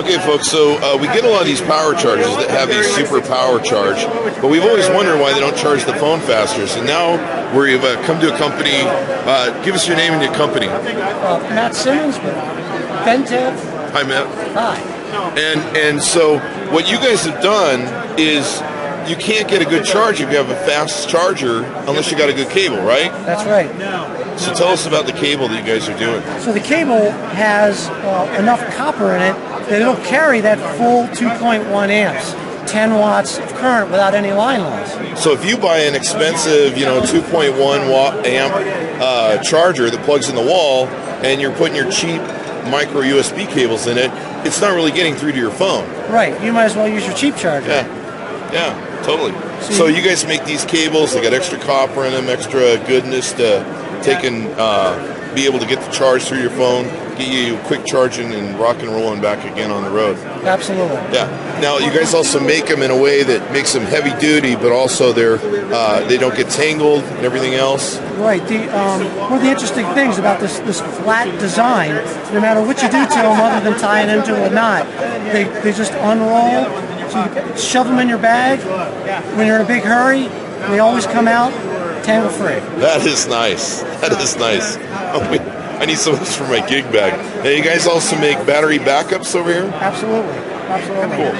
Okay, folks, so we get a lot of these power chargers that have these super power charge, but we've always wondered why they don't charge the phone faster. So now we've come to a company. Give us your name and your company. Matt Simmons with Ventev. Hi, Matt. Hi. And so what you guys have done is you can't get a good charge if you have a fast charger unless you got a good cable, right? That's right. So tell us about the cable that you guys are doing. So the cable has enough copper in it that it'll carry that full 2.1 amps, 10 watts of current without any line loss. So if you buy an expensive, 2.1 watt amp charger that plugs in the wall, and you're putting your cheap micro USB cables in it, it's not really getting through to your phone. Right. You might as well use your cheap charger. Yeah, totally. So you guys make these cables, they got extra copper in them, extra goodness to take and be able to get the charge through your phone, get you quick charging and rock and rolling back again on the road. Absolutely. Yeah. Now you guys also make them in a way that makes them heavy duty, but also they don't get tangled and everything else. Right. One of the interesting things about this flat design, no matter what you do to them other than tie it into a knot, they just unroll. So you shove them in your bag when you're in a big hurry. They always come out tangle free. That is nice. That is nice. I need some of this for my gig bag. Now, you guys also make battery backups over here? Absolutely. Cool.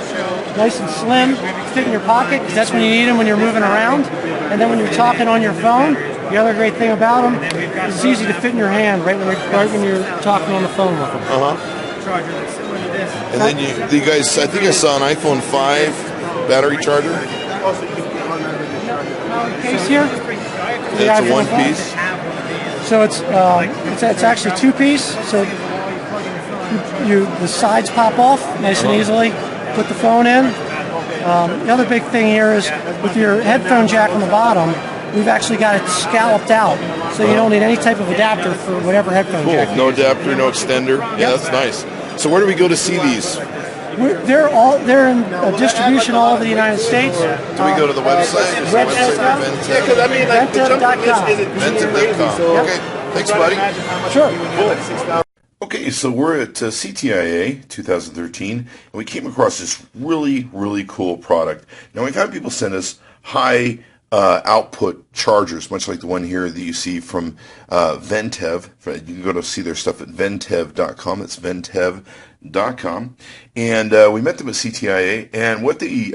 Nice and slim, fit in your pocket, because that's when you need them when you're moving around. And then when you're talking on your phone, the other great thing about them is it's easy to fit in your hand right when you're talking on the phone with them. And then you guys, I think I saw an iPhone 5 battery charger. Case here. It's a one piece. So it's actually two piece. So the sides pop off nice and easily. Put the phone in. The other big thing here is with your headphone jack on the bottom, we've actually got it scalloped out, so you don't need any type of adapter for whatever headphone jack. Cool. No adapter, no extender. Yeah, that's nice. So where do we go to see these? They're in distribution all over the United States. Do we go to the website? Is the website Ventev.com. Ventev.com. Okay. Thanks, buddy. Sure. Cool. Okay, so we're at CTIA 2013, and we came across this really, really cool product. Now, we've had people send us high output chargers, much like the one here that you see from Ventev. You can go to see their stuff at Ventev.com. That's Ventev.com. And we met them at CTIA, and what the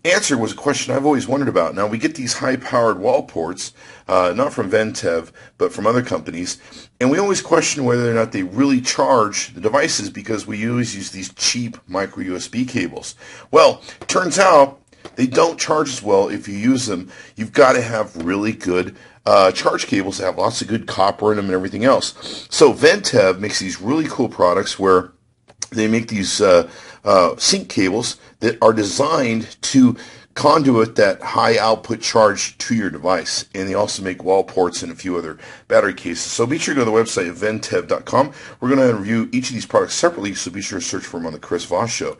answer was a question I've always wondered about. Now, we get these high-powered Wallports, not from Ventev, but from other companies, and we always question whether or not they really charge the devices because we always use these cheap micro USB cables. Well, it turns out they don't charge as well if you use them. You've got to have really good charge cables that have lots of good copper in them and everything else. So Ventev makes these really cool products where they make these sync cables that are designed to conduit that high output charge to your device. And they also make Wallports and a few other battery cases. So be sure to go to the website at Ventev.com. We're going to review each of these products separately, so be sure to search for them on the Chris Voss Show.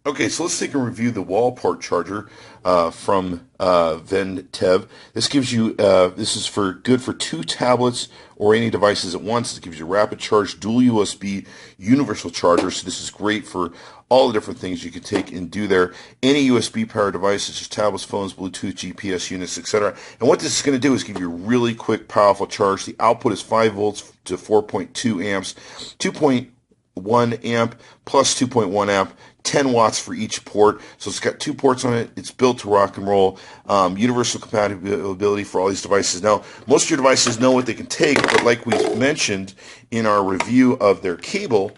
Okay, so let's take a review of the Wallport charger from Ventev. This gives you, this is good for 2 tablets or any devices at once. It gives you rapid charge, dual USB, universal charger. So this is great for all the different things you can take and do there. Any USB powered device, such as tablets, phones, Bluetooth, GPS units, etc. And what this is going to do is give you a really quick, powerful charge. The output is 5 volts to 4.2 amps, 2.1 amp plus 2.1 amp. 10 watts for each port, so it's got 2 ports on it. It's built to rock and roll. Universal compatibility for all these devices. Now, most of your devices know what they can take, but like we mentioned in our review of their cable,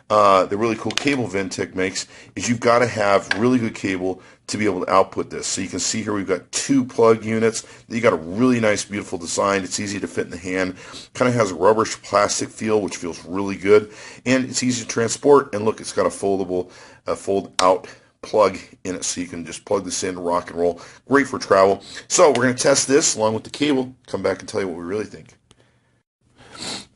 the really cool cable Ventev makes, is you've got to have really good cable to be able to output this. So you can see here we've got 2 plug units. You got a really nice, beautiful design. It's easy to fit in the hand. Kind of has a rubberish plastic feel, which feels really good. And it's easy to transport. And look, it's got a foldable, fold-out plug in it, so you can just plug this in, rock and roll. Great for travel. So we're going to test this along with the cable. Come back and tell you what we really think.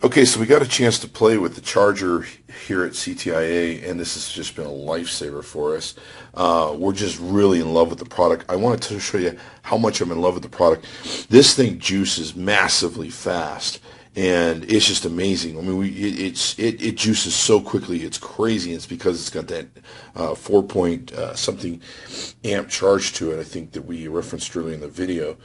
Okay, so we got a chance to play with the charger here at CTIA, and this has just been a lifesaver for us. We're just really in love with the product. I wanted to show you how much I'm in love with the product. This thing juices massively fast, and it's just amazing. I mean, it juices so quickly, it's crazy. It's because it's got that 4 point something amp charge to it. I think that we referenced earlier in the video.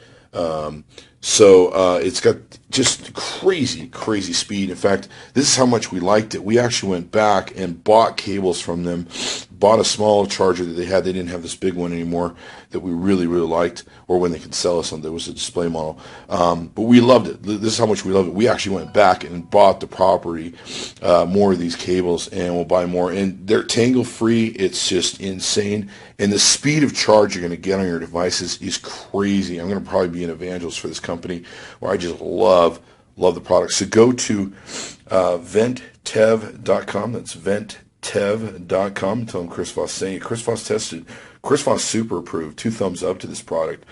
So it's got just crazy speed. In fact, this is how much we liked it. We actually went back and bought cables from them, bought a small charger that they had. They didn't have this big one anymore that we really liked, or when they could sell us something. It was a display model. But we loved it. This is how much we loved it. We actually went back and bought the property, more of these cables, and we'll buy more. And they're tangle free. It's just insane. And the speed of charge you're going to get on your devices is crazy. I'm going to probably be an evangelist for this company, where I just love the product. So go to ventev.com. That's ventev.com. Tell them Chris Voss saying it. Chris Voss tested. Chris Voss super approved. 2 thumbs up to this product.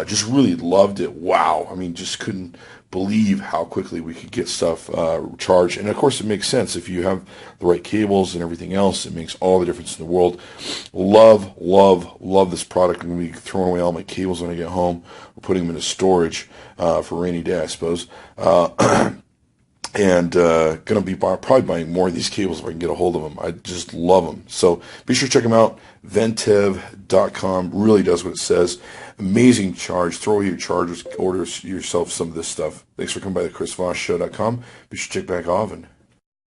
Just really loved it. Wow. I mean, just couldn't believe how quickly we could get stuff charged. And of course, it makes sense if you have the right cables and everything else. It makes all the difference in the world. Love this product. I'm going to be throwing away all my cables when I get home, or putting them into storage for a rainy day, I suppose. And going to be probably buying more of these cables if I can get a hold of them. I just love them. So be sure to check them out. Ventev.com really does what it says. Amazing charge. Throw away your chargers. Order yourself some of this stuff. Thanks for coming by the ChrisVossShow.com. Be sure to check back often.